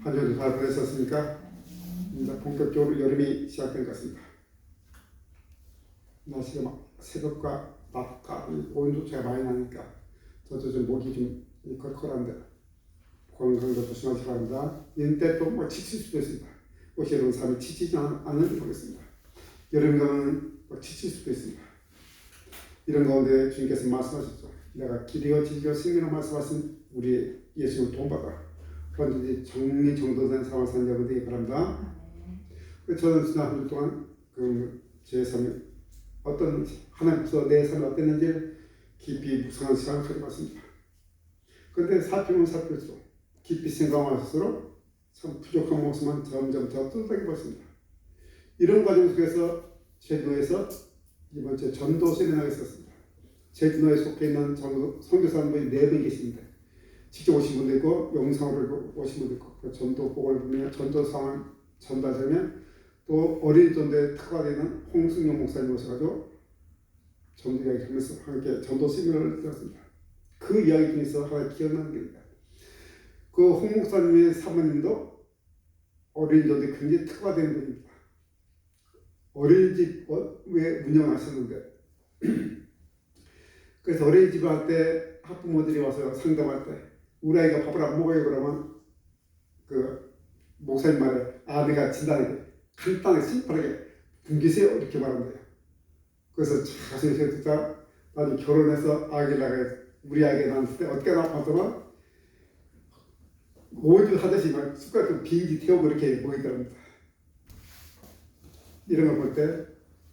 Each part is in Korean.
한 주도 다 보냈었으니까 이제 본격적으로 여름이 시작된 것 같습니다. 날씨가 막 새벽과 낮과 온도 차가 많이 나니까 저도 좀 목이 좀 컬컬한데 건강도 조심하시기 바랍니다. 이때 또 뭐 지칠 수도 있습니다. 혹시 여러분 삶이 지치지 않는지 모르겠습니다. 여름 가면 지칠 수도 있습니다. 이런 가운데 주님께서 말씀하셨죠. 내가 길이요 진리요 생명을 말씀하신 우리 예수님을 도움받아 언제든지 정리정돈된 삶을 사는 여러분 되기 바랍니다. 저는 지난 한 주 동안 제 삶이 어떤 하나님께서 내 삶이 어땠는지 깊이 묵상하는 시간을 가져봤습니다. 그런데 살피면 살필수록 깊이 생각할수록 참 부족한 모습만 점점 더 뚜렷하게 보였습니다. 이런 과정 속에서 제주도에서 이번 주에 전도 세미나가 있었습니다. 제주도에 속해 있는 선교사님들이 4분 계십니다. 직접 오신 분도 있고 영상으로 오신 분도 있고 전도 복을 보면 전도 상황을 전달하면 또 어린 전도에 특화되는 홍승용 목사님 오셔가지고 전도 이야기 하면서 함께 전도 세미나를 들었습니다. 그 이야기 중에서 하나 기억나는 게 있습니다. 그 홍 목사님의 사모님도 어린 전도에 굉장히 특화된 분입니다. 어린이집에 운영하셨는데 그래서 어린이집을 할 때 학부모들이 와서 상담할 때 우리 아이가 밥을 안 먹어요 그러면 그 목사님 말에 내가 진단하게 간단하게 심플하게 굶기세요 이렇게 말한대요. 그래서 자신이 듣다 나중에 결혼해서 아기를 낳아야 우리 아기가 낳았을 때 어떻게 낳았더만 오주 하듯이 막 숟가락 비행기 태우고 이렇게 먹이더랍니다. 이런 걸 볼 때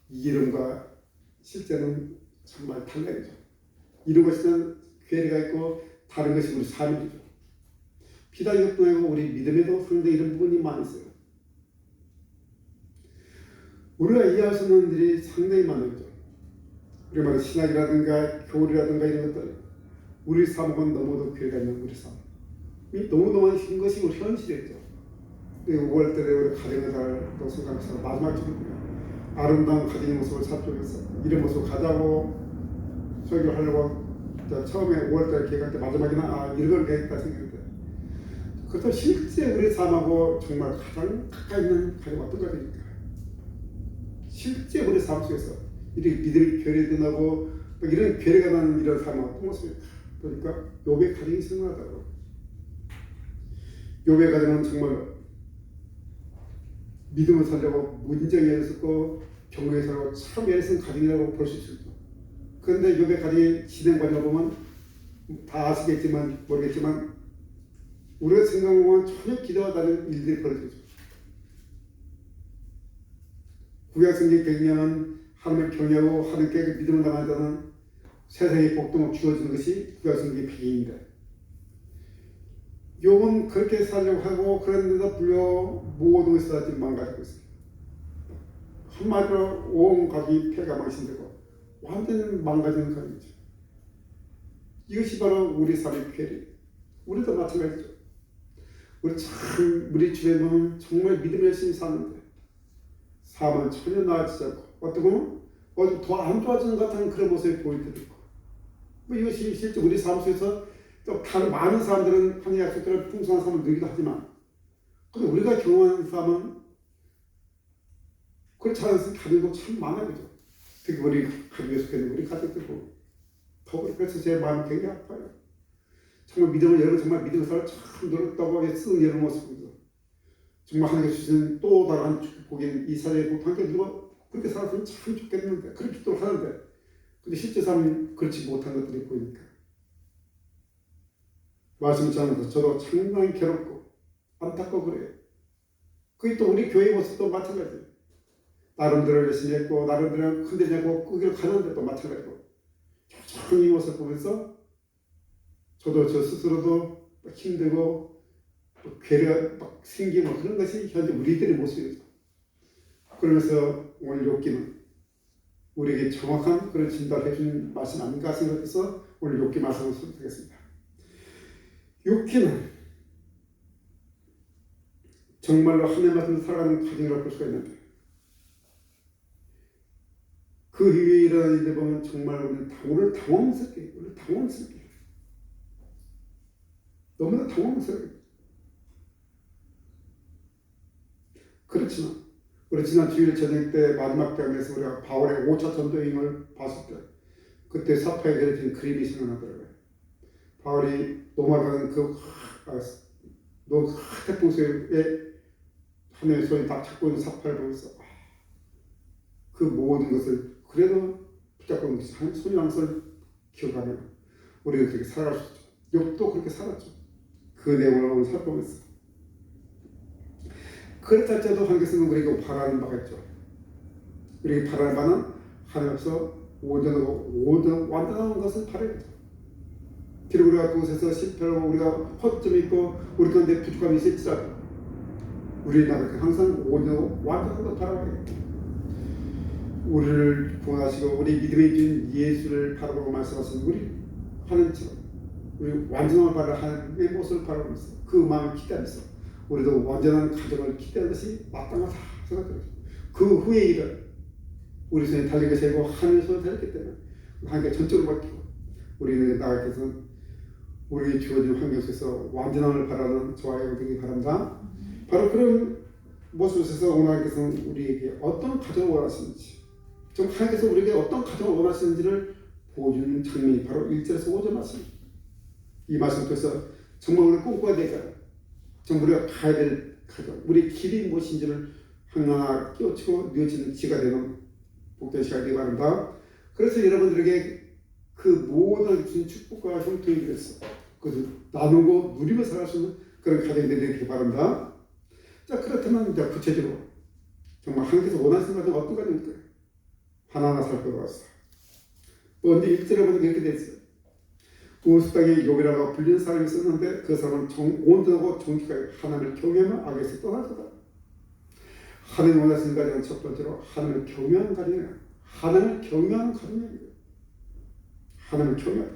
이름과 실제는 정말 달라야죠. 이런 것은 괴리가 있고 다른 것이 우리 삶이죠. 비단 이것뿐 아니고 우리 믿음에도 상당히 이런 부분이 많이 있어요. 우리가 이해할 수 없는 일이 상당히 많죠. 우리 말해 신학이라든가 교리라든가 이런 것들 우리 삶은 너무도 괴리가 있는 우리 삶. 너무너무 힘든 것이 우리 현실이죠. 5월 달에 우리 가정의 달도 생각해서 마지막 주일이에요. 아름다운 가정의 모습을 찾기 위해서 이런 모습을 가자고 설교를 하려고 처음에 5월 달에 계획할 때 마지막에는 이런 걸 계획했다 생각했는데 그렇다고 실제 우리 삶하고 정말 가장 가까이 있는 가정이 어떤 가정입니까? 실제 우리 삶 속에서 이렇게 믿음이 괴리되고 이런 괴리가 나는 이런 삶은 어떤 모습입니까? 그러니까 욥의 가정이 생각나더라고요. 욥의 가정은 정말 믿음을 살려고 문정이 있었고 경외에 살고 참 애쓴 가정이라고 볼 수 있습니다. 그런데 욥의 가정의 진행 과정을 보면 다 아시겠지만 모르겠지만 우리가 생각해보면 전혀 기대와 다른 일들이 벌어지죠. 구약성경 100년은 하나님을 경외하고 하나님께 믿음을 나가는 자는 세상의 복도 주어지는 것이 구약성경의 배경인데 욥은 그렇게 살려고 하고 그런데도 불구하고 모든 것을 다 지금 망가지고 있습니다. 한마디로 온 가족이 폐가 망신되고 완전히 망가지는 가정이죠. 이것이 바로 우리 삶의 괴리. 우리도 마찬가지죠. 우리 주변에 보면 정말 믿음 열심히 사는데 삶은 전혀 나아지지 않고 어떻게 보면 더 안 좋아지는 것 같은 그런 모습이 보일 때도 있고 이것이 실제 우리 삶 속에서 또 다른 많은 사람들은 하나님의 약속대로 풍성한 삶을 누리기도 하지만 근데 우리가 경험하는 삶은 그렇지 않은 가정도 참 많아요. 그죠? 특히 우리 가정에 속해 있는 우리 가족들 보고 더 그래서 제 마음이 굉장히 아파요. 정말 믿음을 여러분 정말 믿음을 살아 참 노력하고 쓰는 이런 모습이죠. 정말 하나님께 주신 또 다른 복인 이 사회에 함께 누가 그렇게 살았으면 참 좋겠는데 그렇게 기도를 하는데 근데 실제 삶이 그렇지 못한 것들이 보이니까 말씀 전하면서 저도 상당히 괴롭고 안타깝고 그래요. 그게 또 우리 교회 모습도 마찬가지예요. 나름대로 열심히 했고 나름대로 흔들려고 그 길을 가는데 또 마찬가지고 천천히 이 모습을 보면서 저도 저 스스로도 힘들고 괴리가 막 생기고 그런 것이 현재 우리들의 모습이죠. 그러면서 오늘 욥기는 우리에게 정확한 그런 진단을 해주는 말씀 아닌가 생각해서 오늘 욥기 말씀을 선택했습니다. 욥기는 정말로 하나님 말씀을 살아가는 가정이라고 볼 수가 있는데 그 위에 일어나는 일을 보면 정말 오늘 당황스럽게 너무나 당황스럽게 그렇지만 우리 지난 주일 저녁 때 마지막 장에서 우리가 바울의 5차 전도행을 봤을 때 그때 사파에 그려진 그림이 생각나더라고요. 바울이 노마가는 그 태풍소에 하늘의 손이 딱 잡고 있는 사파를 보면서 그 모든 것을 그래도 붙잡고 있는 것이 한 손이라는 것을 기억하면 우리는 그렇게 살아갈 수 있죠. 욥도 그렇게 살았죠. 그 내용을 오늘 살펴보면서 그렇다 할지라도 하나님께서는 우리에게 바라는 바가 있죠. 우리에게 바라는 바는 하나님께서 완전한 것을 바라야죠. 비록 우리가 그곳에서 실패하고 우리가 허점이 있고 우리 가운데 부족함이 있을지라도 우리는 항상 완전한 것을 바라봐야 돼요. 우리를 구원하시고 우리 믿음의 준 예수를 바라보고 말씀하신 우리 하나님처럼 우리 완전함을 바라 하나님의 모습을 바라보면서 그 마음을 기대하면서 우리도 완전한 가정을 기대하는 것이 마땅하다 생각합니다. 그 후에 일은 우리 손에 달린 것이 아니고 하나님의 손에 달렸기 때문에 하나님께 전적으로 맡기고 우리는 나아갈 것은 우리에게 주어진 환경 속에서 완전함을 바라는 저와 여러분이 되기 바랍니다. 바로 그런 모습에서 오늘 하나님께서는 우리에게 어떤 가정을 원하시는지 좀 하나님께서 우리에게 어떤 가정을 원하시는지를 보여주는 장면이 바로 1절에서 5절 말씀입니다. 이 말씀 통해서 정말 우리가 꿈꿔야 되잖아요. 정말 우리가 가야 될 가정, 우리의 길이 무엇인지를 하나하나 끼워치고 누워지는 지가 되는 복된 시간이 되기 바랍니다. 그래서 여러분들에게 그 모든 주신 축복과 형통이 되겠어. 그것을 나누고 누리며 살아갈 수 있는 그런 가정이 되기 바랍니다. 자, 그렇다면 이제 구체적으로 정말 하나님께서 원하시는 가정 어떤 가정일까요? 하나하나 살펴보았어요. 먼저 1절에 보면 이렇게 되어 있어요. 우스 땅에 욥이라고 불리는 사람이 있었는데 그 사람은 온전하고 정직하게 하나님을 경외하며 악에서 떠날 거다. 하나님 원하시는 가정은 첫 번째로 하나님을 경외하는 가정이에요. 하나님을 경외하는 가정이에요. 하나님을 경외하다.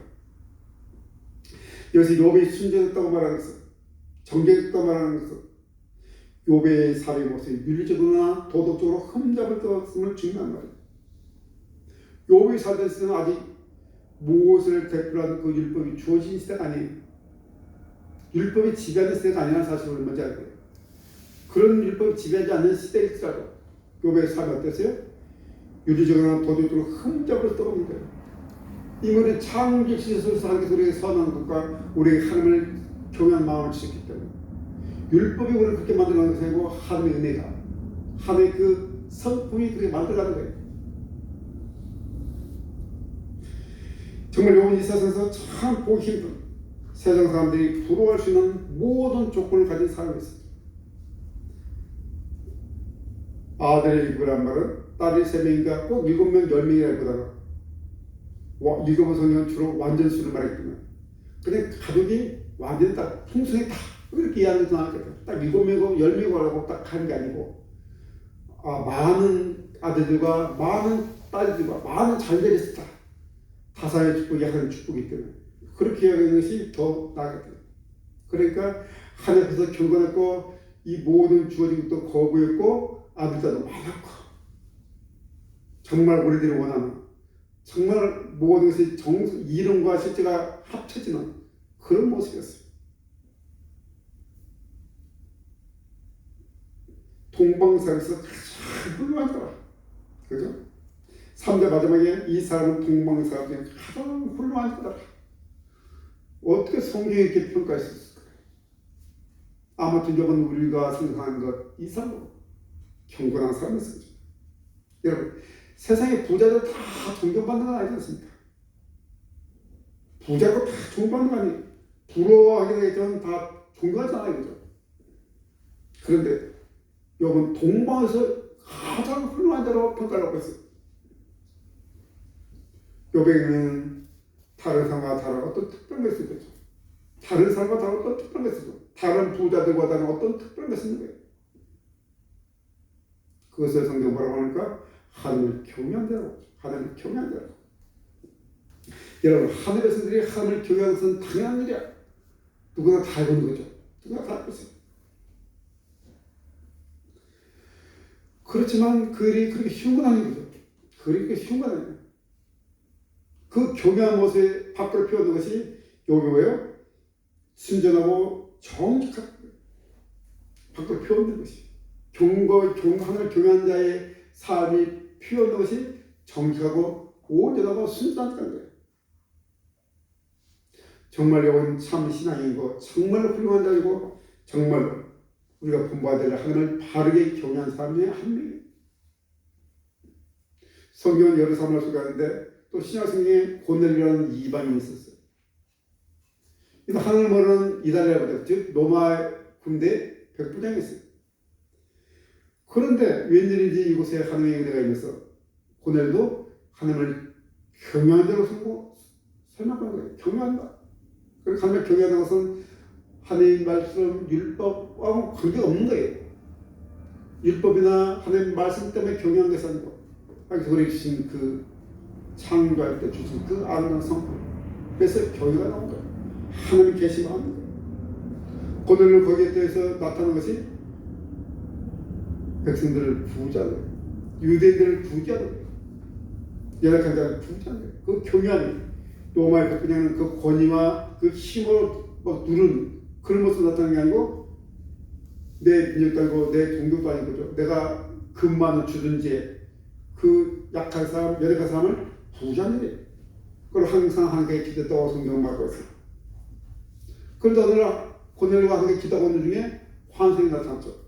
여기서 욥이 순전했다고 말하는 것은 정직했다고 말하는 것은 욥의 삶의 모습이 윤리적으로나 도덕적으로 흠잡을 것을 중요한 말이에요. 욥이 살던 시대는 아직 무엇을 대표하는 그 율법이 주어진 시대가 아니에요. 율법이 지배하는 시대가 아니라는 사실을 먼저 알고 있어요. 그런 율법이 지배하지 않는 시대일지라도 욥의 삶이 어땠어요? 윤리적으로나 도덕적으로 흠잡을 수가 없는 거예요. 인간의 창조적 시설에서 하나님께서 우리에게 선한 것과 우리에게 하나님을 경외한 마음을 주셨기 때문에 율법이 우리를 그렇게 만들어가는 것이 아니고 하나님의 은혜가 하나님의 그 성품이 그렇게 만들어가는 거예요. 정말 욥은 이 세상에서 참 보기 힘든 세상 사람들이 부러워할 수 있는 모든 조건을 가진 사람이었어요. 아들의 일부란 말은 딸이 3명인가 꼭 7명, 10명이라기보다는 읽어본 성경은 주로 완전수를 말하기 때문에 그냥 가족이 완전히 딱 풍성했다 이렇게 이해하는 것도 나왔겠다. 딱 7명이고 10명이라고 딱 하는 게 아니고 많은 아들들과 많은 딸들과 많은 자녀들이 있었다. 다사의 축복이 하나님의 축복이기 때문에 그렇게 하는 것이 더 나았겠다. 그러니까 하나님 앞에서 경건했고 이 모든 주어진 것도 거부했고 아들들도 많았고 정말 우리들이 원하는 정말 모든 것이 이름과 실제가 합쳐지는 그런 모습이었어요. 동방사에서 가장 훌륭한 사람. 그죠? 3대 마지막에 이 사람은 동방사 중에 가장 훌륭한 사람. 어떻게 성경이 이렇게 평가할 수 있을까요? 아무튼 여러분 우리가 생각하는 것 이상으로 경건한 사람이었습니다. 여러분 세상의 부자들 다 존경받는 건 아니지 않습니까? 부자고 다 존경받는 거 아니에요. 부러워하게 되겠지만 다 존경하잖아요. 그죠? 그런데 여러분 동방에서 가장 훌륭한 자로 평가를 하고 있어요. 욥에게는 다른 사람과 다른 어떤 특별한 것이 있겠죠. 다른 사람과 다른 어떤 특별한 것이 있죠. 다른 부자들과 다른 어떤 특별한 것이 있는 거예요. 그것을 성경 뭐라고 하니까 하나님을 경외한다고. 하나님을 경외한다고. 여러분 하늘의 성들이 하나님을 경외하는 것은 당연한 일이야. 누구나 다 알고 있는 거죠. 누구나 다 알고 있어요. 그렇지만 그 일이 그렇게 쉬운 건 아닌 거죠. 그렇게 쉬운 건 아니에요. 그 경외한 모습에 밖으로 표현하는 것이 여기 뭐예요? 순전하고 정직한 밖으로 표현된 것이 하나님을 경외하는 자의 삶이 표현된 것이 정직하고 온전하고 순수한 거예요. 정말 이건 참 신앙이고 정말로 훌륭한 자이고 정말로 우리가 본받아야 될 하나님을 바르게 경외하는 사람 중에 한 명이에요. 성경은 여러 사람을 소개하는데 또 신약 성경에 고넬료라는 이방인이 있었어요. 이거 하늘을 모르는 이달리아 부대, 즉 로마 군대 백부장이었어요. 그런데 웬일인지 이곳에 하나님의 은혜가 임해서 고넬도 하나님을 경외하는 자로 설명하는 거예요. 경외한다. 그리고 하나님을 경외하는 것은 하나님 말씀, 율법과 관계가 없는 거예요. 율법이나 하나님 말씀 때문에 경외하는 것이 아니고 하나님이 주신 그 창조할 때 주신 그 아름다운 성품, 그래서 경외가 나온 거예요. 하나님 계시만 하는 거예요. 고넬료 거기에 대해서 나타난 것이 백성들을 구제하는 거예요. 유대인들을 구제하는 거예요. 연약한 자를 구제하는 거예요. 그 경외하는 로마의 백부장은 그 권위와 그 힘으로 막 누른 그런 모습을 나타나는 게 아니고 내 민족도 아니고 내 종교도 아니고 내가 금만을 주든지 그 약한 사람, 연약한 사람을 구제하는 거예요. 그걸 항상 하나님께 기도했다고 성경을 말하고 있어요. 그런데 오늘 고넬료가 하나님께 기도하고 있는 중에 환상이 나타났죠.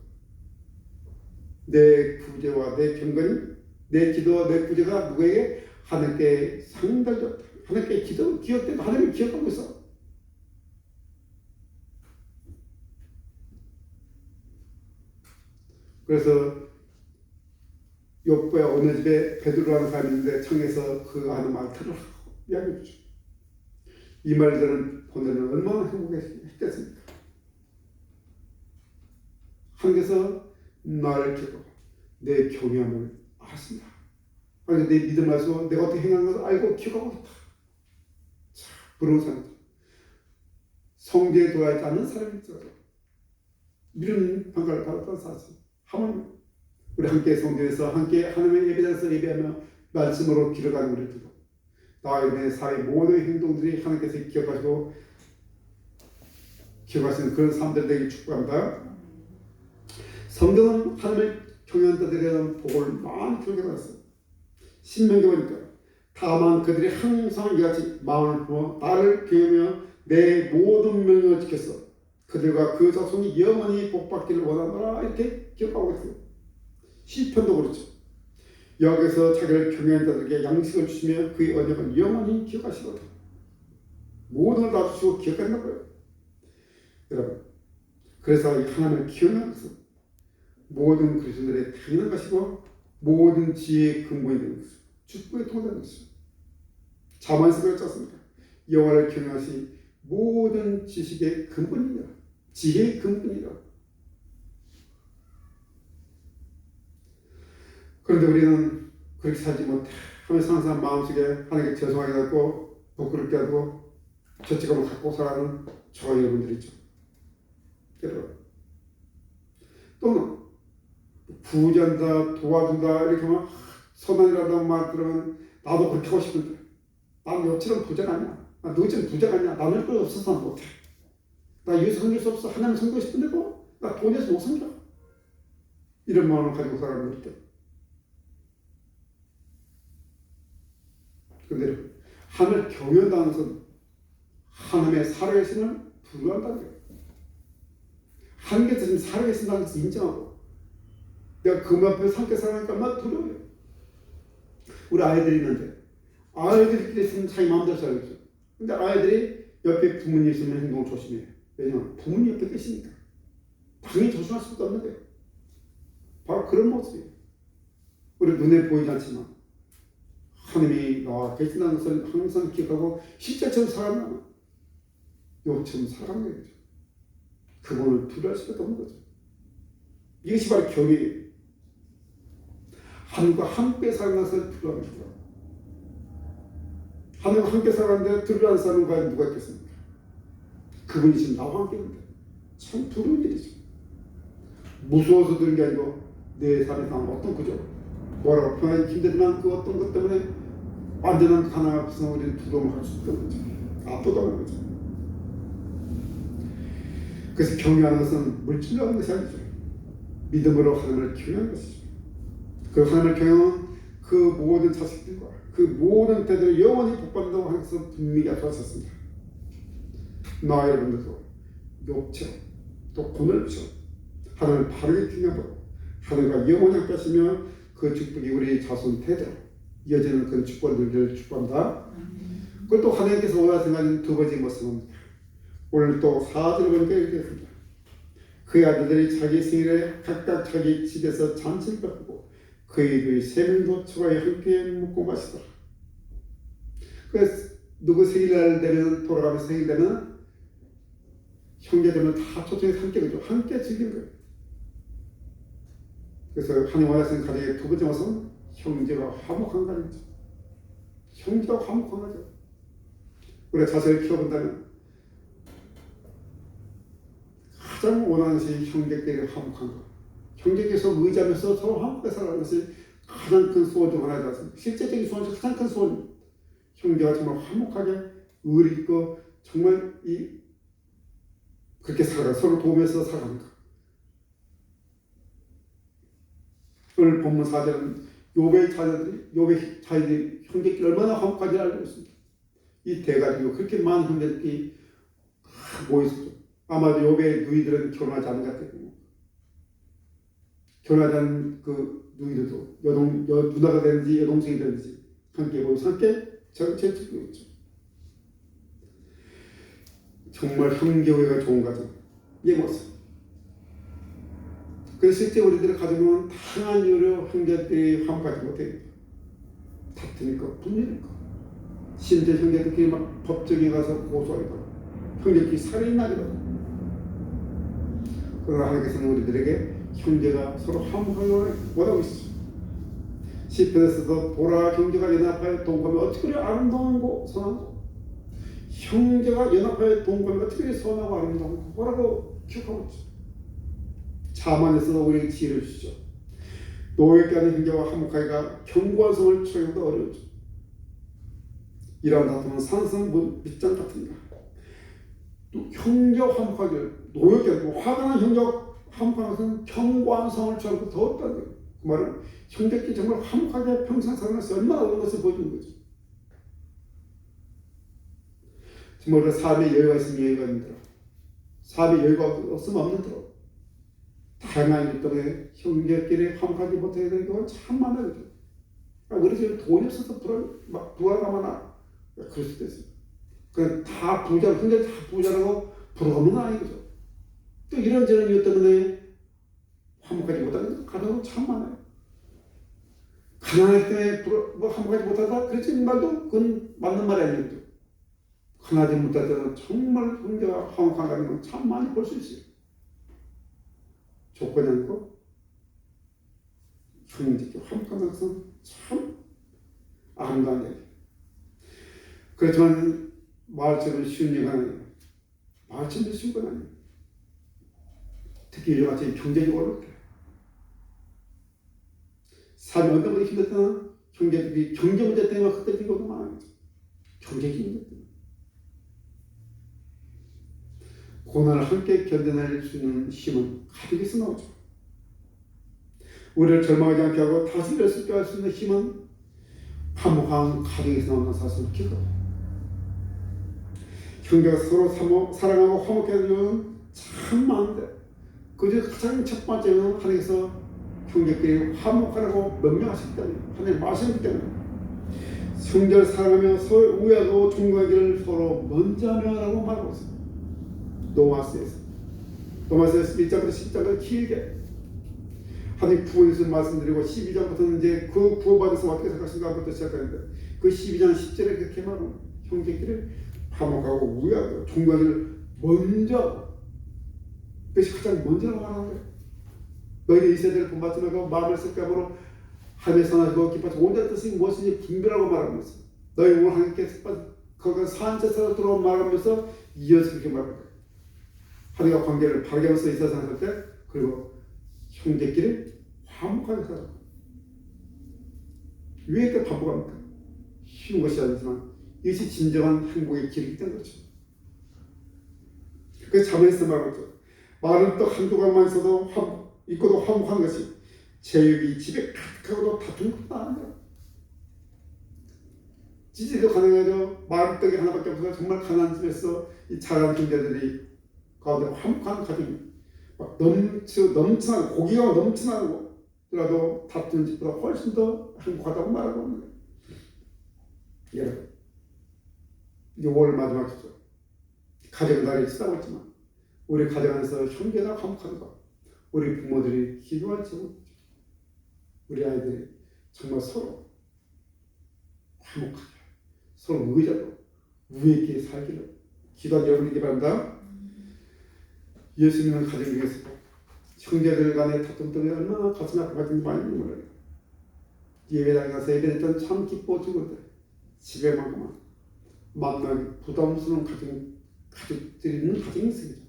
내 구제와 내 경건이, 내 기도와 내 구제가 누구에게? 하나님께 상달이 없다. 하나님께 기억된다. 하나님을 기억하고 있어. 그래서 욥보의 어느 집에 베드로라는 사람이 있는데 청에서 그 하는 말들을 이야기해 주죠. 이 말들은 고넬료는 얼마나 행복했겠습니까? 하나님께서 나를 기억하고 내 경외함을 알았습니다. 아니 내 믿음 알고 내가 어떻게 행하는 것을 알고 기억하고 있다. 참 부러운 사람이죠. 성제에 도하지 않는 사람이 있어도 이런 평가를 받았던 사실. 하나님 우리 함께 성전에서 함께 하나님의 예배자에서 예배하며 말씀으로 길어가는 우리들도 나와 이번에 사회 모든 행동들이 하나님께서 기억하시는 그런 사람들 되길 축복합니다. 성경은 하나님을 경외하는 자들에 대한 복을 많이 기록해놨어요. 신명기 보니까 다만 그들이 항상 이같이 마음을 품어 나를 경외하며 내 모든 명령을 지켰어. 그들과 그 자손이 영원히 복받기를 원하노라 이렇게 기억하고 있어요. 시편도 그렇죠. 여기서 자기를 경외하는 자들에게 양식을 주시며 그의 언약은 영원히 기억하시거든. 모든 걸 다 주시고 기억한다는 거예요. 여러분, 그래서 이 하나님을 기억하는 것은 모든 그리스도인들의 당연한 것이고 모든 지혜의 근본이 되는 것이고 축복의 통로되는 것이죠. 자문에서 그렇지 않습니까? 여호와를 경외하시 모든 지식의 근본이니라. 지혜의 근본이니라. 그런데 우리는 그렇게 살지 못해 하면서 항상 마음속에 하나님께 죄송하게 하고 부끄럽게 하고 죄책감을 갖고 살아가는 저 여러분들이죠. 여러분 또는 구제한다, 도와준다 이렇게 하면 선한이라는 말 들으면 나도 그렇게 하고 싶은데 나는 너처럼 부자가 아니야. 너처럼 부자가 아니야. 나눌 거 없어서 난 못해. 나 예수 섬길 수 없어. 하나님 섬기고 싶은데 뭐 나 돈에서 못 섬겨. 이런 마음을 가지고 살아가는 때 그런데 하나님을 경외한다는 것은 하나님의 살아계심을 부여한다는 거예요. 하나님께서 지금 살아계신다는 것을 인정하고 내가 그 앞에 함께 살아가니까 막 두려워요. 우리 아이들이 있는데 아이들끼리 있으면 자기 마음대로 살겠죠. 근데 아이들이 옆에 부모님 있으면 행동을 조심해요. 왜냐하면 부모님 옆에 계시니까 당연히 조심할 수밖에 없는 거예요. 바로 그런 모습이에요. 우리 눈에 보이지 않지만 하나님이 나와 계신다는 것을 항상 기억하고 실제처럼 살아가면 요처럼 살아가는 거죠. 그분을 두려워할 수밖에 없는 거죠. 이것이 바로 경외예요. 하나님과 함께 살아가는 것을 두려워하는 거예요. 하나님과 함께 살아가는데 두려워하는 사람은 과연 누가 있겠습니까? 그분이 지금 나와 함께 있는데 참 두려운 일이죠. 무서워서 드는 게 아니고 내 삶에 당한 어떤 그죠? 뭐라고 표현하기 힘들지만 그 어떤 것 때문에 완전한 가난 앞에서 우리는 두려움을 할 수 있다는 거죠. 압도당하는 거죠. 그래서 경외하는 것은 물질로 하는 것이 아니죠. 믿음으로 하나님을 경외하는 것이죠. 그 하나님을 경외하는 그 모든 자식들과 그 모든 때들을 영원히 복받는다고 하면서 분명히 약속하셨습니다. 나와 여러분들도 욥처럼 또 고넬처럼 하나님을 바르게 경외하고 하나님과 영원히 함께 하시며 그 축복이 우리 자손 대대로 이어지는 그런 축복들을 축복한다. 그걸 또 하나님께서 원하시는 두 번째 모습입니다. 오늘 또 4절을 보니까 이렇게 했습니다. 그의 아들들이 자기 생일에 각각 자기 집에서 잔치를 베푸고 그의 세 명도 초가에 함께 먹고 마시더라. 그래서 누구 생일날 되면 돌아가면서 생일 되면 형제들은 다 초청해서 함께 그죠. 함께 즐기는 거예요. 그래서 하나님 원하시는 가정의 두 번째 모습은 형제가 화목한 가정이죠. 형제가 화목한 가정. 우리가 자식을 키워본다면 가장 원하는 것이 형제끼리 화목한 것. 형제께서 의지하면서 서로 화목하게 살아가는 것이 가장 큰 소원 중 하나이지 않습니까? 실제적인 소원 중 가장 큰 소원. 형제가 정말 화목하게 의리 있고 정말 그렇게 살아가 서로 도우면서 살아가는 것. 오늘 본문 4절은 욥의 자녀들이 형제끼리 얼마나 화목한지 알고 있습니다. 이 대가족이 그렇게 많은 형제들이 모였었죠. 아마도 욥의 누이들은 결혼하지 않은 것 같아요. 결혼하지 않은 그 누이들도 누나가 되는지 여동생이 되는지 함께 모여서 함께 제치고 있죠. 정말 형제회가 좋은 가정. 이 모습. 그래서 실제 우리들의 가정은 다양한 이유로 형제들이 화목하지 못해요. 다투니까, 분리니까. 심지어 형제들끼리 막 법정에 가서 고소하기도 하고, 형제끼리 살인이 나기도 하고. 그러나 하나님께서는 우리들에게 형제가 서로 화목하게 원하고 있어요. 시편에서도 보라 형제가 연합하여 동거하면 어떻게 아름다운고 선하고 형제가 연합하여 동거하면 어떻게 선하고 아름다운고 뭐라고 기억하고 있죠. 자만에서도 우리에게 지혜를 주시죠. 노예께 하는 형제와 화목하기가 견고한 성을 취하기보다 어려우죠. 이러한 다툼은 산성 밑장 같습니다. 또 형제와 화목하기를 노예께 하는 화가 난 형제와 화목하는 것은 견고한 성을 취하기보다 더 어렵다는 거예요. 그 말은 형제끼리 정말 화목하게 평생 사는 것이 얼마나 어려운 것을 보여주는 거죠. 정말 우리가 삶의 여유가 있으면 여유가 있는 대로 삶의 여유가 없으면 없는 대로 다양한 일 때문에 형제끼리 화목하지 못하게 되는 경우는 참 많아요. 우리 집에 돈이 없어서 부하가 많아. 그럴 수도 있어요. 그냥 다 부자, 형제 다 부자라고 부러우는 건 아니죠. 또 이런저런 이유 때문에 화목하지 못하는 가정은 참 많아요. 가난하기 때문에 화목하지 못하다 그렇지 말도 그건 맞는 말이 아니죠. 가난하지 못할 때는 정말 형제가 화목한 가정은 참 많이 볼 수 있어요. 조건이 않고 형제끼리 화목한 것은 참 아름다운 얘기. 그렇지만 말처럼 쉬운 얘기가 아니에요. 말처럼 쉬운 건 아니에요. 특히 요즘같이 경제적으로 어렵게 삶이 어떤 것이 힘들다면 형제들이 경제 문제 때문에 흩어진 것도 많아요. 경제적 문제 때문에. 고난을 함께 견뎌낼 수 있는 힘은 가족에서 나오죠. 우리를 절망하지 않게 하고 다시 일어설 수 있는 힘은 화목한 가정에서 나오는 사실을 기억합니다. 형제가 서로 사랑하고 화목해 하는 이유는 참 많은데 그중 가장 첫 번째는 하나님께서 형제끼리 화목하라고 명령하셨기 때문에 하나님 말씀이기 때문에 형제를 사랑하며 서로 우애하고 존경하기를 서로 먼저 하며라고 말하고 있습니다. 로마서에서 1장부터 10장까지 길게 하나님 구원에서 말씀드리고 12장부터는 이제 그 구원받아서 어떻게 생각하신가부터 시작하는데 그 12장 10절에 그렇게 말합니다. 형제끼리 화목하고 우애하고 존경하기를 먼저 그것이 가장 먼저라고 말하는 거예요. 너희는 이 세대를 본받지 말고 마음을 습관으로 하나님의 선하시고 기뻐하시고 온전한 뜻이 무엇인지 분별하고 말하면서 너희 오늘 하나님께서 거기서 산채사로 들어온 말하면서 이어서 그렇게 말하는 거예요. 하나님과 관계를 바르게 하면서 이 세상에 살 때 그리고 형제끼리 화목하게 살아가고 왜 이렇게 반복합니까? 쉬운 것이 아니지만 이것이 진정한 행복의 길이기 때문에 그렇죠. 그래서 자문에서 말하죠. 말은 또 한 조각만 있어도 있고도 화목한 것이 제육이 집에 가득하고도 다툰 것도 아니라 지지도 가능하죠. 마음떡이 하나밖에 없어서 정말 가난한 집에서 이 자란 형제들이 가운데 화목한 가정이 막 넘치나고 고기가 넘치나고 라도 다투는 집보다 훨씬 더 행복하다고 말하고 있는 거예요. 여러분, 이제 5월 마지막 주죠. 가정 날이 지나고 있지만 우리 가정 안에서 형제가 화목하는 것, 우리 부모들이 기도할 때 우리 아이들이 정말 서로 화목하게 서로 의자로 우애 있게 살기를 기도하는 여러분에게 바랍니다. 예수 믿는 가정 중에서도 형제들 간의 다툼 때문에 얼마나 가슴이 아파진지 많이 몰라요. 예배당에 가서 예배했던 참 기뻐 죽었대. 집에만큼만 만나기 부담스러운 가족들이 있는 가정이 있습니다.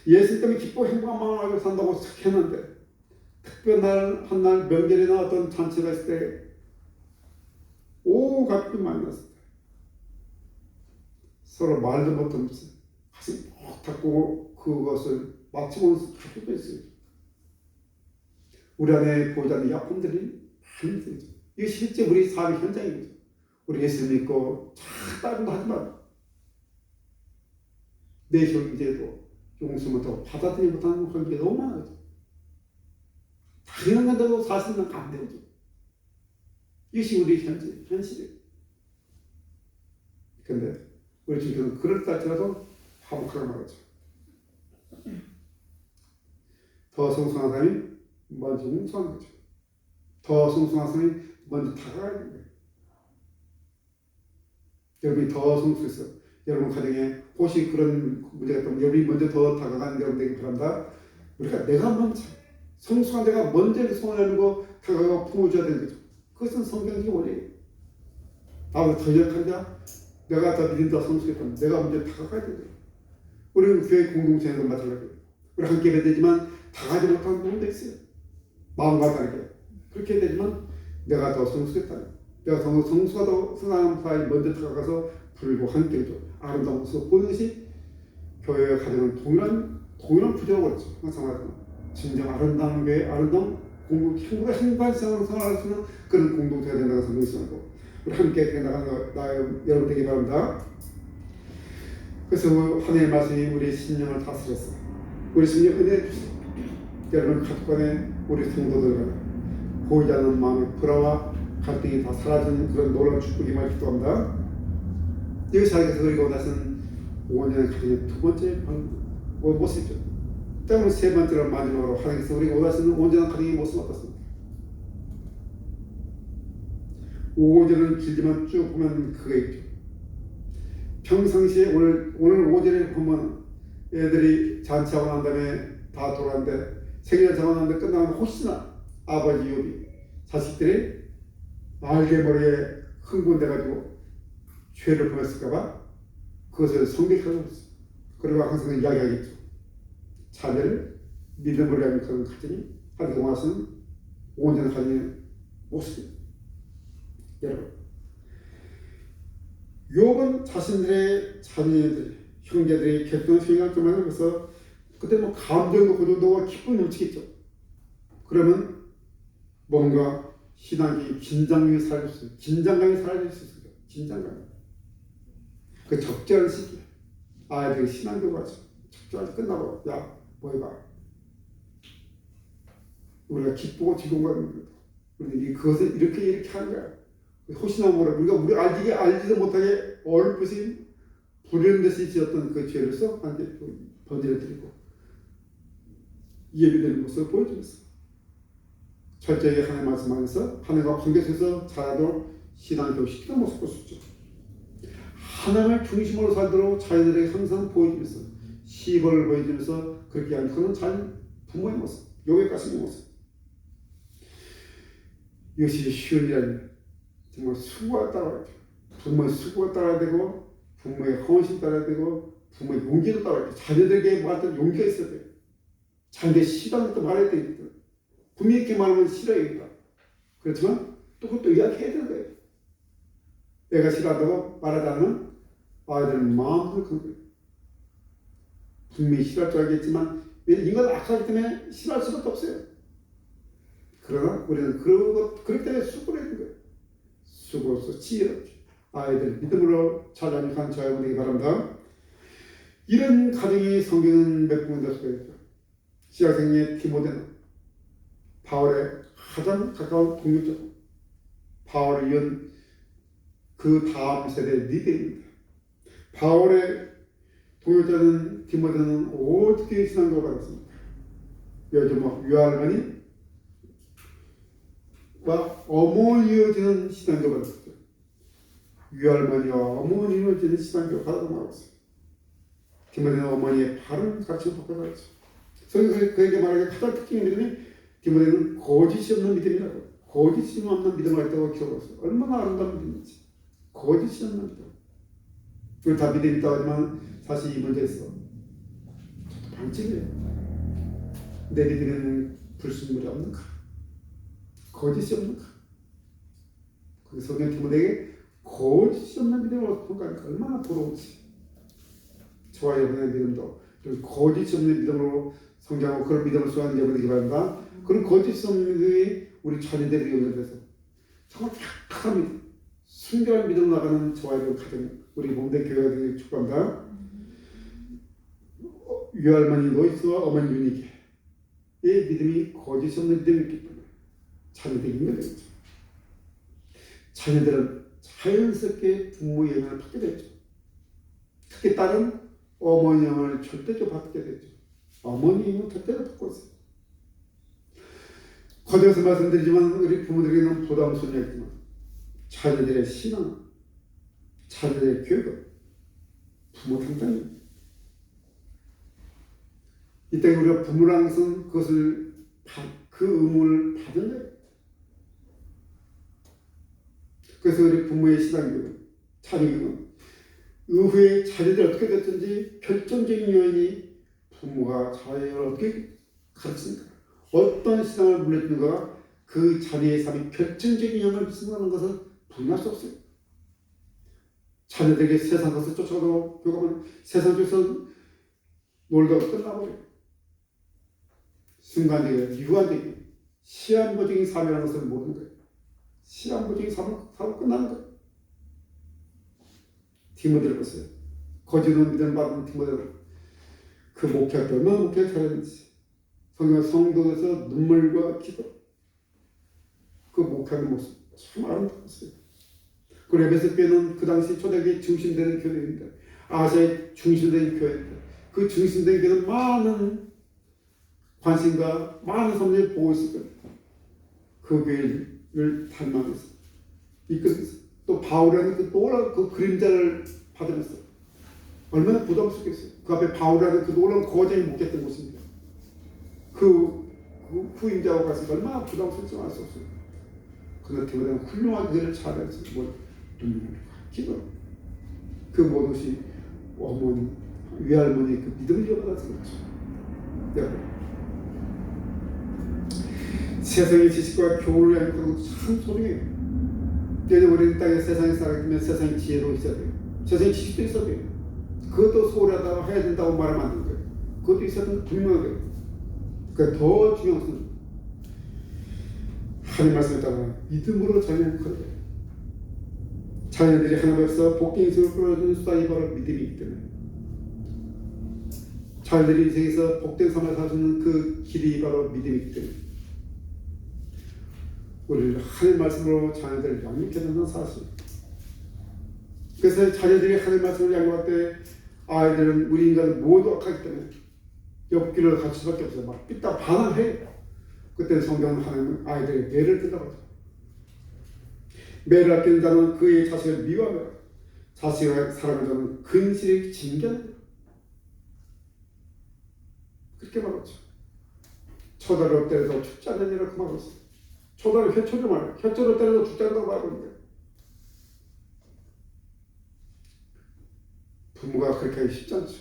예수 때문에 기뻐 행복한 마음을 가지고 산다고 착했는데 특별한 한날 명절이나 어떤 잔치가 있을 때 오가피 만났을 때 서로 말도 못하면서 가슴 푹 닫고 그것을 마치고 가족도 있어요. 우리 안에 보이지 않는 약품들이 많이 있죠. 이게 실제 우리 삶의 현장이죠. 우리 예수 믿고 다른 거 하지만 내 형제도 용서 못하고 받아들이지 못하는 관계가 너무 많아요. 당연한 건데도 사실은 안 되죠. 이것이 우리 현실이에요. 그런데 우리 주님께서는 그럴 때 할지라도 화목하게 말하죠. 더 성숙한 사람이 먼저 웅성한 거죠. 더 성숙한 사람이 먼저 다가가야 되는 거예요. 여러분이 더 성숙해서 여러분 가정에 혹시 그런 문제가 있다면 여러분이 먼저 더 다가가는 여러분 되길 바랍니다. 내가 먼저 성숙한 내가 먼저 손을 내밀고 다가가고 품어줘야 되는 거죠. 그것은 성경적인 원리예요. 나보다 더 약한 자, 내가 더 믿음다 성숙했다면 내가 먼저 다가가야 되는 거예요. 우리는 교회 공동체에서 마찬가지예요. 우리 함께 되지만 다가지 못하는 부분도 있어요. 마음과 다르게. 그렇게 되지만 내가 더 성숙했다면 내가 더 성숙하다고 생각하는 사람이 먼저 다가가서 불고 함께 해줘. 아름다운 모습을 보이는 것이 교회와 가정은 동일한 부조라고 그랬죠. 항상 말하지만 진정 아름다운 교회, 아름다운 행복한 생활을 할 수 있는 그런 공동체가 된다고 생각하고 우리 함께 나가는 여러분 되기 바랍니다. 그래서 하나님의 말씀이 우리 심령을 다스렸어요. 우리 심령 은혜 주시고 여러분 가족 간에 우리 성도들 간에 보이지 않는 마음의 불화와 갈등이 다 사라지는 그런 놀라운 축복임을 기도합니다. 이것이 하나님께서 우리가 원하시는 온전한 가정의 두 번째 모습이죠. 때문에 세 번째로 마지막으로 하나님께서 우리가 원하시는 온전한 가정의 모습은 어떻습니까? 5절은 길지만 쭉 보면 그게 있죠. 평상시에 오늘 5절에 보면 애들이 잔치하고 난 다음에 다 돌아가는데 생일을 잡아놨는데 끝나면 혹시나 아버지 욥이 자식들이 알게 모르게 흥분돼가지고 죄를 범했을까봐 그것을 성백하고 있어요. 그리고 항상 이야기하겠죠. 자녀를 믿음으로 하는 그런 가정이 하나님께 원하시는 온전한 가정의 모습입니다. 여러분, 욥은 자신들의 자녀들, 형제들이 결정을 생각할 때만 하면서 그때 뭐 감정도 고조도 기쁨이 넘치겠죠. 그러면 뭔가 신앙이 긴장감이 사라질 수 있어요. 긴장감이 사라질 수 있어요. 긴장감. 그 적절한 시기에 아이들이 신앙교가 적절하게 끝나고 야 뭐해봐 우리가 기쁘고 즐거운 겁니다. 우리 그것을 이렇게 하는 거야. 혹시나 모르 우리가 알지도 못하게 얼핏이 부르는 듯이 지었던 그 죄로서 하나님께 번제를 드리고 예배드리는 모습을 보여주면서 철저하게 하나님 말씀 안에서 하나님과 관계 속에서 자라도록 신앙 교육시키는 모습을 볼 수 있죠. 하나님을 중심으로 살도록 자녀들에게 항상 보여주면서 시벌을 보여주면서 그렇게 하는 그런 잘 부모의 모습, 요의 가슴의 모습. 이것이 쉬운 일이 아니라 정말 수고가 따라야 돼요. 부모의 수고가 따라야 되고 부모의 헌신 따라야 되고 부모의 용기도 따라야 돼요. 자녀들에게 말할 용기가 있어야 돼요. 자녀들 싫어하는 것도 말해야 되거든. 분명히 이렇게 말하면 싫어야겠다. 그렇지만 또 그것도 이야기해야 되는 거예요. 내가 싫어한다고 말하지 않으면 아이들은 마음대로 그런 거예요. 분명히 싫어할 줄 알겠지만 왜 인간은 악하기 때문에 싫어할 수밖에 없어요. 그러나 우리는 그렇기 때문에 수고를 해야 거예요. 수고로서 지혜롭게 아이들 믿음으로 잘 양육한 저와 되기 바랍니다. 이런 가정이 성경은 몇 군데 소개했죠. 신약성경의 디모데는 바울의 가장 가까운 동료죠. 바울을 이은 그 다음 세대 리더입니다. 바울의 동료자는 디모데는 어떻게 신앙교육을 받았습니까? 요즘 유할머니와 어머니어지는 신앙교육을 받았죠. 유할머니와 어머니어지는 신앙교육을 받았다고 말하고 있어요. 디모데는 어머니의 바른 가르침을 받고 살았죠. 그에게 말하기에 가장 특징의 믿음이 디모데는 거짓이 없는 믿음이라고, 거짓이 없는 믿음을 했다고 기록하고 있어요. 얼마나 아름다운 믿음인지. 거짓이 없는 믿음. 우리 다 믿음이 있다고 하지만 사실 이 문제에서 저도 반칙이에요. 내 믿음에는 불순물이 없는가? 거짓이 없는가? 그래서 성경 디모데에게 거짓이 없는 믿음을 통과하니까 얼마나 부러운지. 저와 여러분의 믿음도 거짓이 없는 믿음으로 성장하고 그런 믿음을 수행하는 여러분이 바랍니다. 그런 거짓이 없는 믿음이 우리 자녀들을 연결해서 정말 착한 믿음, 순결한 믿음으로 나가는 저와 여러분 가정, 우리 몸된 교회를 축복합니다. 유할머니 노이스와 어머니 유니케의 믿음이 거짓이 없는 믿음이기 때문에 자녀들이 연결되죠. 자녀들은 자연스럽게 부모의 영향을 받게 되죠. 특히 딸은 어머니 영향을 절대적으로 받게 되죠. 어머니 영향을 절대로 받고 있어요. 거듭해서 말씀드리지만 우리 부모들에게는 부담스러운 이야기지만 자녀들의 신앙, 자녀들의 교육은 부모 담당입니다. 이 때문에 우리가 부모랑선 그 의무를 받은 거예요. 그래서 우리 부모의 신앙교육은, 자녀교육은 의후에 자녀들이 어떻게 됐든지 결정적인 요인이 부모가 자녀를 어떻게 가르치는가, 어떤 신앙을 물려주는가가 그 자녀의 삶에 결정적인 영향을 미친다는 것은 부인할 수 없어요. 자녀들에게 세상 것을 쫓아가고 교육하면 세상 속에서 놀다가 끝나버려요. 순간적인, 유한적인, 시한부적인 삶이라는 것을 모르는 거예요. 시한부적인 삶으로 끝나는 거예요. 디모데를 보세요. 거짓은 믿음 받은 디모데를 그 목회할 때 얼마나 목회를 잘했는지, 성도에서 눈물과 기도, 그 목회하는 모습 참 아름다웠어요. 그리고 에베소 교회는 그 당시 초대교회 중심되는 교회인데, 아시아의 중심된 교회인데, 그 중심된 교회는 많은 관심과 많은 사람들이 보고 있을 겁니다. 그 교회를 닮아가면서 이끌면서 또 바울이라는 그 그림자를 받으면서 얼마나 부담스럽겠어요. 그 앞에 바울이라는 그 놀라운 거장이 묵혔던 곳입니다. 그 후임자와 같이 얼마나 부담스럽지 알 수 없어요. 그러나 디모데는 훌륭한 일을 잘해서 기도, 그 모든 것이 어머니, 외할머니의 그 믿음을 이어받아서 그렇죠. 여러분, 세상의 지식과 교훈을 하는 것도 참 소중해요. 때문에 우리는 땅에 세상에 살기 때문에 세상의 지혜도 있어야 돼요. 세상의 지식도 있어야 돼요. 그것도 소홀하다고 해야 된다고 말하면 안 되는 거예요. 그것도 있어야 되는 분명하게. 그러니까 더 중요한 것은 하나님 말씀에 따라 믿음으로 자녀를 커요. 자녀들이 하나님 앞에서 복된 인생을 끌어주는 수단이 바로 믿음이기 때문에 자녀들이 인생에서 복된 삶을 살 수 있는 그 길이 바로 믿음이기 때문에 우리를 하나님 말씀으로 자녀들을 양육해야 된다는 사실. 그래서 자녀들이 하나님 말씀을 양육할 때 아이들은 우리 인간은 모두 악하기 때문에 옆길을 갈 수밖에 없어요. 막 삐딱 반항해요. 그때 성경은 하나님 아이들의 매를 뜬다고 하죠. 매를 아끼는 자는 그의 자식을 미워하며 자식을 사랑하는 자는 근실을 징계한다. 그렇게 말하죠. 초다로 때려도 죽지 않느니라 그 말을 했어요. 초다를 회초로 말해요. 회초로 때려도 죽지 않는다고 말하고 있는 거예요. 부모가 그렇게 하기 쉽지 않죠.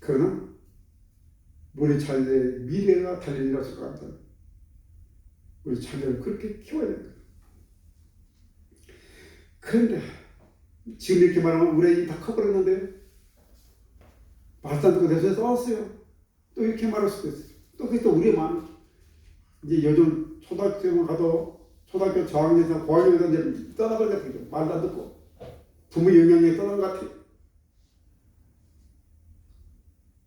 그러나 우리 자녀의 미래가 달린이라고 생각한다. 우리 자녀를 그렇게 키워야 됩니다. 그런데 지금 이렇게 말하면 우리 애기 다 커버렸는데 말도 안 듣고 내 손에 써왔어요. 또 이렇게 말할 수도 있어요. 또 그게 또 우리의 마음이 이제 요즘 초등학교만 가도 초등학교 저학년이나 고학년이나 이제 떠나버린 것 같아요. 말도 안 듣고 부모 영향에 떠난 것 같아요.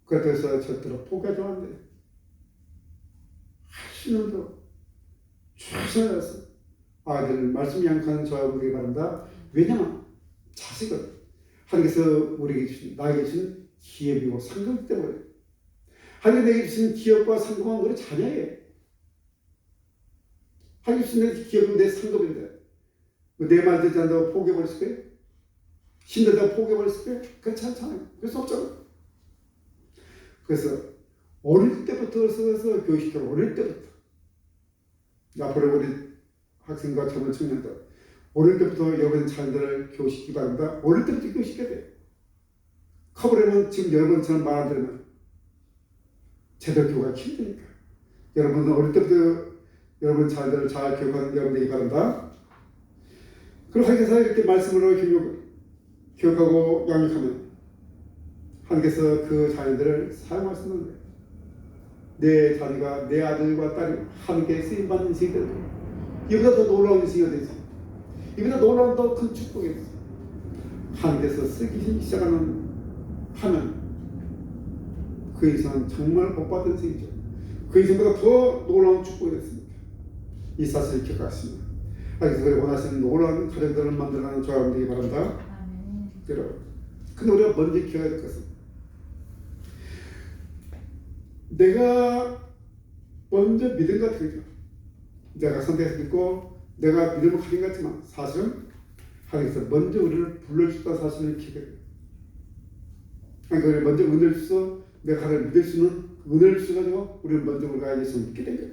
그래서 절대로 포기하지 않는데 하시는 대로 최선을 다해서 아이들을 말씀 양육하는 저하고 되기 바랍니다. 왜냐하면 자식은 하나님께서 우리에게 주신 나에게 주신 기업이고 상급이기 때문에 하나님께 내게 주신 기업과 상급은 우리 자녀예요. 하나님 주신 내 기업은 내 상급인데 내 말 듣지 않는다고 포기해버렸을 거예요? 힘들다고 포기해버렸을 거예요? 그렇지 않잖아요. 그럴 수 없잖아요. 그래서 어릴 때부터 서서 교육시켜요. 어릴 때부터. 앞으로 우리 학생과 젊은 청년들 어릴 때부터 여러분 자녀들을 교육시키기 바랍니다. 어릴 때부터 교육시켜야 돼요. 커버려면 지금 여러분처럼 말 안 들으면 제대로 교육하기 힘드니까 여러분은 어릴 때부터 여러분 자녀들을 잘 교육하는 여러분 되기 바랍니다. 그리고 하나님께서 이렇게 말씀으로 교육하고 양육하면 하나님께서 그 자녀들을 사용하시는 거예요. 내 자녀가 내 아들과 딸이 하나님께 쓰임받는 인생이 되는 거예요. 이보다 더 놀라운 인생이 되죠. 이보다 놀라운 더 큰 축복이 있어요. 하나님께서 쓰기 시작하는 하면 그 이상은 정말 복받은 인생이죠. 그 인생보다 더 놀라운 축복이 됐습니다. 이 사실을 기억하십니다. 하나님께서 원하시는 놀라운 가정들을 만들어가는 저와 되기 바랍니다. 여러분, 근데 우리가 먼저 기억해야 될 것은 내가 먼저 믿은 것 같은 거죠. 내가 선택해서 믿고 내가 믿음을 가진 것 같지만 사실은 하나님께서 먼저 우리를 불러주셨다는 사실을 기억해야 돼요. 하나님께서 먼저 은혜를 주셔서 내가 하나님을 믿을 수 있는 은혜를 주셔가지고 우리를 먼저 우리가 예수를 믿게 된 거예요.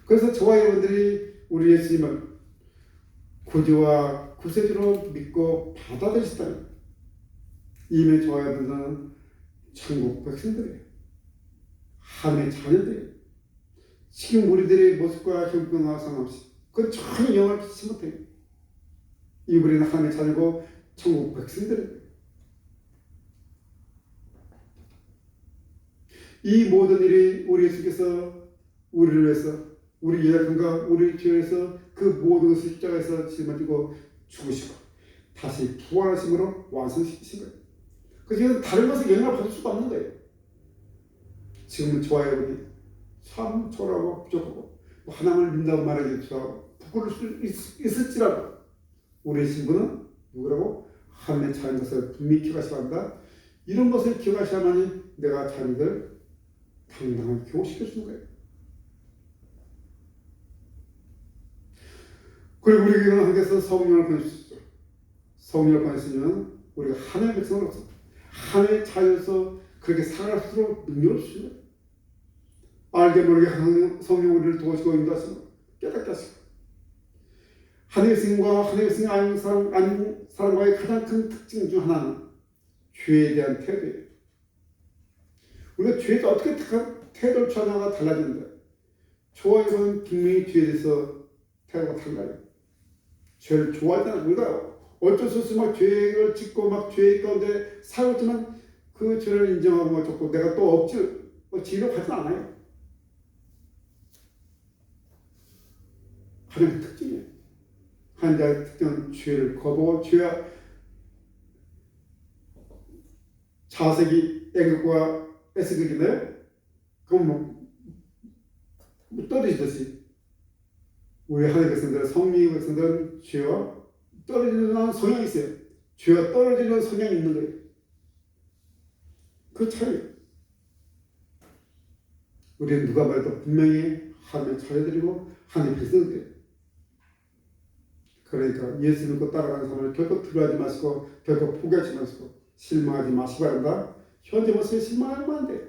그래서 저와 여러분들이 우리 예수님을 구주와 구세주로 믿고 받아들이시다면 이미 저와 여러분들은 천국 백성들이에요. 하나님의 자녀들이에요. 지금 우리들의 모습과 형편과 상관없이 그건 전혀 영향을 끼치지 못해요. 이 우리는 하나님의 자녀고 천국 백성들이에요. 이 모든 일이 우리 예수께서 우리를 위해서 우리 예약함과 우리 죄를 위해서 그 모든 것을 십자가에서 짊어지고 죽으시고 다시 부활하심으로 완성시키신 거예요. 그래서 다른 것에 영향을 받을 수가 없는 거예요. 지금은 저와 여러분이 참 초라하고 부족하고 하나님을 믿는다고 말하기 부끄러울 수 있을지라도 우리의 신분은 누구라고? 하나님의 자녀인 것을 분명히 기억하시기 바랍니다. 이런 것을 기억하셔야만이 내가 자녀들 당당하게 교육시킬 수 있는 거예요. 그리고 우리에게는 하나님께서 성령을 보내주셨죠. 성령을 보내주시면 우리가 하나님의 백성으로서 하나님의 자녀로서 그렇게 살아갈 수 있도록 능력을 주시는 거예요. 알게 모르게 성령 우리를 도우시고 인도하시고 깨닫게 하시고 하나님의 스님과 하나님의 스님 아닌 사람과의 가장 큰 특징 중 하나는 죄에 대한 태도예요. 우리가 죄에 어떻게 태도를 취하냐가 달라지는데 저와 여러분은 분명히 죄에 대해서 태도가 달라요. 죄를 좋아하잖아요. 우리가 어쩔 수 없이 막 죄를 짓고 막 죄 가운데 살았지만 그 죄를 인정하고 좋고 내가 또 지으려고 하진 않아요. 하나님의 특징이에요. 하나님의 특징은 죄를 거부하고 죄와 자색이 애국과 애쓰극인데요. 그럼 떨어지듯이 우리 하나님의 백성들은 성령의 백성들은 죄와 떨어지는 성향이 있어요. 죄와 떨어지는 성향이 있는 거예요. 그 차이예요. 우리는 누가 말해도 분명히 하나님의 자녀들이고 하나님의 백성들이에요. 그러니까 예수 믿고 따라가는 사람을 결코 두려워하지 마시고 결코 포기하지 마시고 실망하지 마시기 바랍니다. 현재 모습에 실망하면 안 돼요.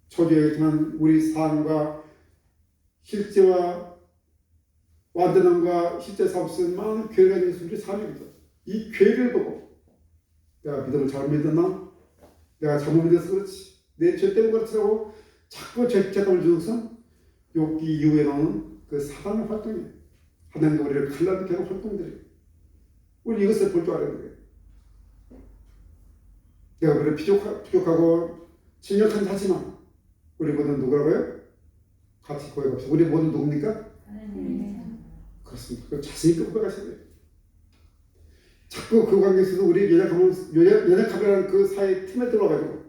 초조하겠지만 우리 삶과 실제와 완전함과 실제 삶은 많은 괴리가 있는 우리 삶입니다. 이 괴리를 보고 내가 믿음을 잘못 믿었나? 내가 잘못 믿어서 그렇지. 내 죄 때문에 그렇더라고. 자꾸 죄책감을 주는 것은 욥기 이후에 나오는 그 사단의 활동이에요. 하나님과 우리를 갈라놓게 하는 활동들이에요. 우리 이것을 볼 줄 알아야 돼요. 내가 우리 부족하고 진력한 자지만 우리 모두 누구라고요? 같이 고백합시다. 우리 모두 누굽니까? 그렇습니다. 그 자신 있게 고백하셔야 돼요. 자꾸 그 관계에서도 우리 연약함이라는 그 사이 틈에 들어가지고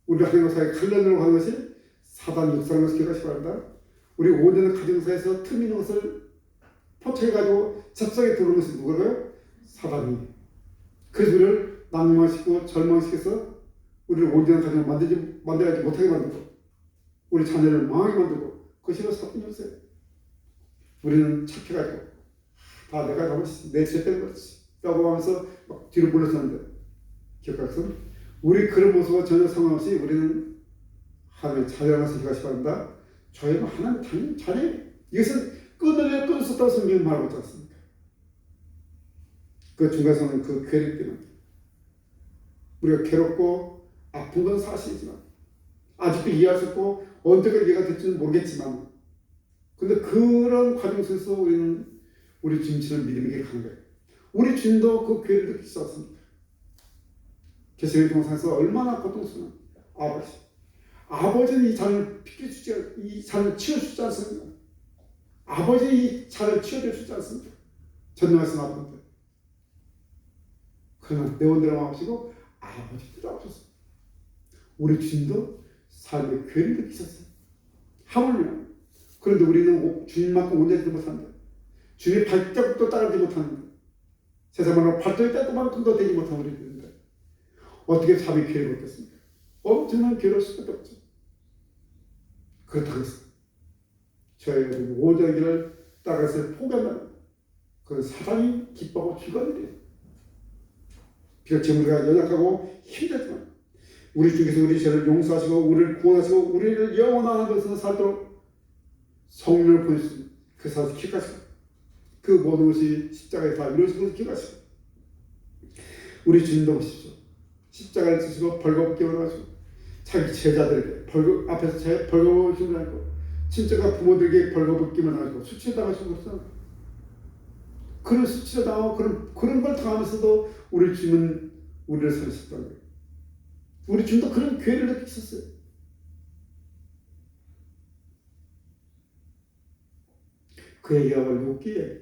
우리가 하는 사이에 갈라내려고 하는 것이 사단 육사라는 것을 기억하시기 바랍니다. 우리 온전한 가정사에서 틈 있는 것을 포착해가지고 잡상에 들어오는 것이 누구라고요? 사단이. 그래서 우리를 낭만시키고 절망시켜서 우리를 온전한 가정을 만들지 못하게 만들고 우리 자녀를 망하게 만들고 그것이 바로 사단이었어요. 우리는 착해가지고 다 내가 잘못했지, 내 죄 때문에 그렇지 라고 하면서 막 뒤로 물러섰는데 기억하세요? 우리 그런 모습과 전혀 상관없이 우리는 하나님의 자녀라는 것을 기억하시기 바랍니다. 저희는 하나님 당연히 자녀예요. 이것은 끊을 수 없다고 성경은 말하고 있지 않습니까? 그 중간에서는 그 괴력 때문에 우리가 괴롭고 아픈 건 사실이지만 아직도 이해할 수 없고 언제까지 이해가 될지는 모르겠지만 근데 그런 과정 속에서 우리는 우리 주님처럼 믿음에게 가는 거예요. 우리 주님도 그 괴를 느끼지 않습니까? 개세의 동산에서 얼마나 고통스러운 아버지는 이 잔을 비켜주지, 이 잔을 치워주지 않습니까? 아버지는 이 잔을 치워주지 않습니까? 전능하신 아버지인데. 그러나 내 원대로 마시고 아버지도 아프셨어요. 우리 주님도 삶의 괴를 느끼셨어요. 하물며. 그런데 우리는 주님만큼 온전하지 못합니다. 주님의 발자국도 따르지 못합니다. 세상만으로 발자국 떼고만큼도 되지 못한 우리들인데 어떻게 삶의 괴를 느꼈습니까? 엄청난 괴로울 수밖에 없죠. 그렇다고 해서 저희가 온전한 길을 따라서 포기한다는 그건 사단이 기뻐하고 즐거운 일이에요. 비록 우리가 연약하고 힘들지만 우리 중에서 우리 죄를 용서하시고 우리를 구원하시고 우리를 영원한 것으로 살도록 성령을 보내주시고 그 사실을 기억하시고 그 모든 것이 십자가에 다 이루어진 것을 기억하시고 우리 주님도 보십시오. 십자가를 지시고 벌거벗게 원하시고 자기 제자들에게 앞에서 벌거벗기만 하고 친척과 부모들에게 벌거벗기만 하고 수치당하시고 그렇잖아요. 그런 수치를 당하고 그런 걸 당하면서도 우리 주님은 우리를 살리셨다는 거예요. 우리 주님도 그런 괴를 느끼셨어요. 그 얘기가 바로 욥기의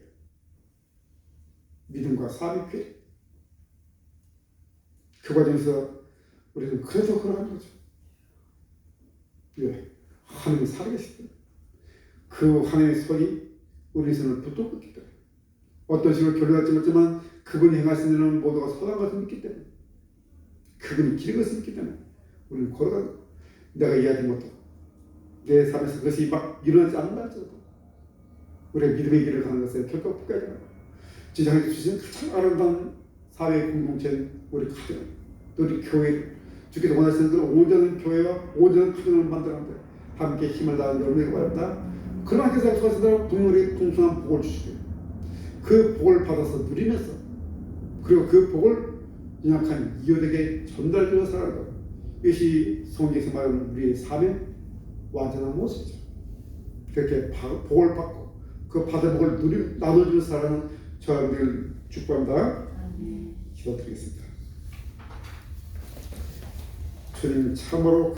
믿음과 삶의 괴. 그 과정에서 우리는 그래서 걸어가는 거죠. 왜? 하나님이 살아계시기 때문에. 그 하나님의 손이 우리 손을 붙들고 있기 때문에. 어떤 식으로 결론할지 모르지만 그분이 행하시는 일은 모두가 선한 것을 믿기 때문에 그분이 길인 것을 믿기 때문에 우리는 걸어가는 거예요. 내가 이해하지 못하고 내 삶에서 그것이 막 일어나지 않는다 할지라도 우리의 믿음의 길을 가는 것에 결코 포기하지 말고 지상에 주신 가장 아름다운 사회 공동체인 우리 가정 또 우리 교회를 주께서 원하시는 대로 온전한 교회와 온전한 가정을 만들어가는데 함께 힘을 다하는 여러분에게 바랍니다. 그러나 하나님께서 약속하신 대로 동물의 풍성한 복을 주시고 그 복을 받아서 누리면서 그리고 그 복을 연약한 이웃에게 전달되어 살아가는 것. 이것이 성경에서 말하는 우리의 삶의 완전한 모습이죠. 그렇게 복을 받고 그 받은 복을 나눠주는 사람은 저희들 축복합니다. 기도드리겠습니다. 주님 참으로